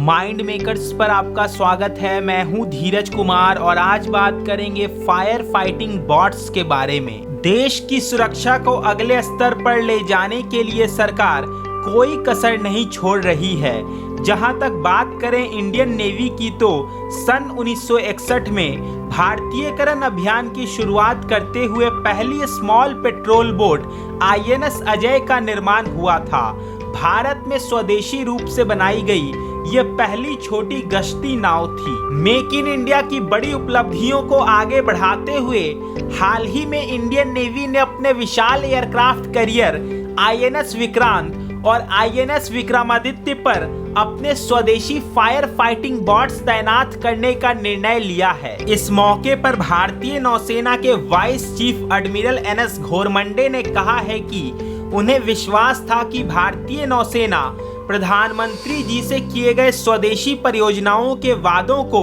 Mind makers पर आपका स्वागत है। मैं हूं धीरज कुमार और आज बात करेंगे फायर फाइटिंग बॉट्स के बारे में। देश की सुरक्षा को अगले स्तर पर ले जाने के लिए सरकार कोई कसर नहीं छोड़ रही है। जहां तक बात करें इंडियन नेवी की, तो सन 1961 में भारतीयकरण अभियान की शुरुआत करते हुए पहली small petrol boat INS Ajay का निर्माण हुआ था। भारत में स्वदेशी रूप से बनाई गई ये पहली छोटी गश्ती नाव थी। मेक इन इंडिया की बड़ी उपलब्धियों को आगे बढ़ाते हुए हाल ही में इंडियन नेवी ने अपने विशाल एयरक्राफ्ट कैरियर INS विक्रांत और INS विक्रमादित्य पर अपने स्वदेशी फायर फाइटिंग बॉट्स तैनात करने का निर्णय लिया है। इस मौके पर भारतीय नौसेना के वाइस चीफ एडमिरल NS घोरमंडे ने कहा है कि उन्हें विश्वास था कि भारतीय नौसेना प्रधानमंत्री जी से किए गए स्वदेशी परियोजनाओं के वादों को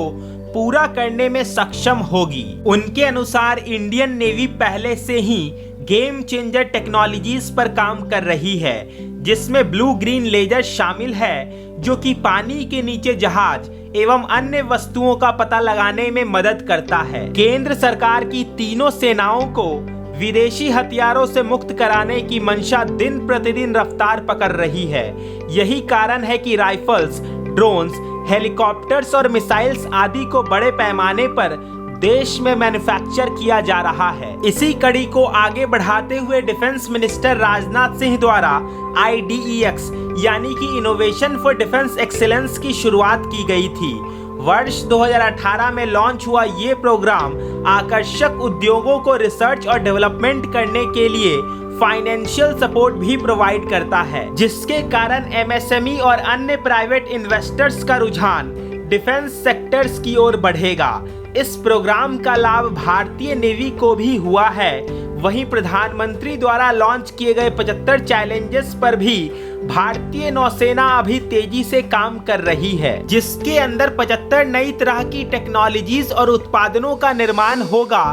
पूरा करने में सक्षम होगी। उनके अनुसार इंडियन नेवी पहले से ही गेम चेंजर टेक्नोलॉजीज पर काम कर रही है, जिसमें ब्लू ग्रीन लेजर शामिल है, जो कि पानी के नीचे जहाज एवं अन्य वस्तुओं का पता लगाने में मदद करता है। केंद्र सरकार की तीनों सेनाओं को विदेशी हथियारों से मुक्त कराने की मंशा दिन प्रतिदिन रफ्तार पकड़ रही है। यही कारण है कि राइफल्स, ड्रोन्स, हेलीकॉप्टर्स और मिसाइल्स आदि को बड़े पैमाने पर देश में मैन्युफैक्चर किया जा रहा है। इसी कड़ी को आगे बढ़ाते हुए डिफेंस मिनिस्टर राजनाथ सिंह द्वारा IDEX यानी कि इनोवेशन फॉर डिफेंस एक्सीलेंस की शुरुआत की गई थी। वर्ष 2018 में लॉन्च हुआ ये प्रोग्राम आकर्षक उद्योगों को रिसर्च और डेवलपमेंट करने के लिए फाइनेंशियल सपोर्ट भी प्रोवाइड करता है, जिसके कारण MSME और अन्य प्राइवेट इन्वेस्टर्स का रुझान डिफेंस सेक्टर्स की ओर बढ़ेगा। इस प्रोग्राम का लाभ भारतीय नेवी को भी हुआ है। वहीं प्रधानमंत्री द्वारा लॉन्च किए गए 75 चैलेंजेस पर भी भारतीय नौसेना अभी तेजी से काम कर रही है, जिसके अंदर 75 नई तरह की टेक्नोलॉजीज और उत्पादनों का निर्माण होगा।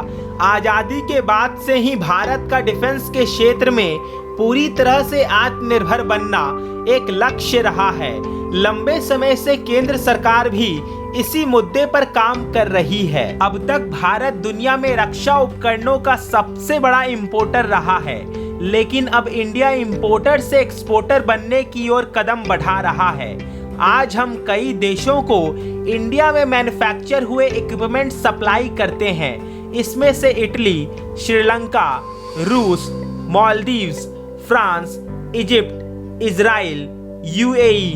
आजादी के बाद से ही भारत का डिफेंस के क्षेत्र में पूरी तरह से आत्मनिर्भर बनना एक लक्ष्य रहा है। लंबे समय से केंद्र सरकार भी इसी मुद्दे पर काम कर रही है। अब तक भारत दुनिया में रक्षा उपकरणों का सबसे बड़ा इंपोर्टर रहा है, लेकिन अब इंडिया इंपोर्टर से एक्सपोर्टर बनने की ओर कदम बढ़ा रहा है। आज हम कई देशों को इंडिया में मैन्युफैक्चर हुए इक्विपमेंट सप्लाई करते हैं। इसमें से इटली, श्रीलंका, रूस, Maldives, France, Egypt, Israel, UAE,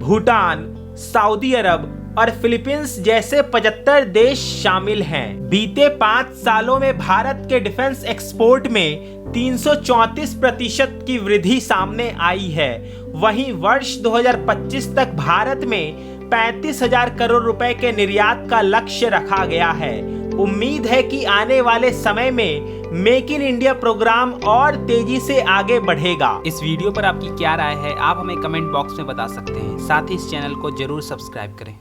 Bhutan, Saudi Arab और फिलीपींस जैसे 75 देश शामिल हैं। बीते 5 सालों में भारत के डिफेंस एक्सपोर्ट में 334% की वृद्धि सामने आई है। वहीं वर्ष 2025 तक भारत में 35,000 करोड़ रुपए के निर्यात का लक्ष्य रखा गया है। उम्मीद है कि आने वाले समय में मेक इन इंडिया प्रोग्राम और तेजी से आगे बढ़ेगा। इस वीडियो पर आपकी क्या राय है, आप हमें कमेंट बॉक्स में बता सकते हैं। साथ ही इस चैनल को जरूर सब्सक्राइब करें।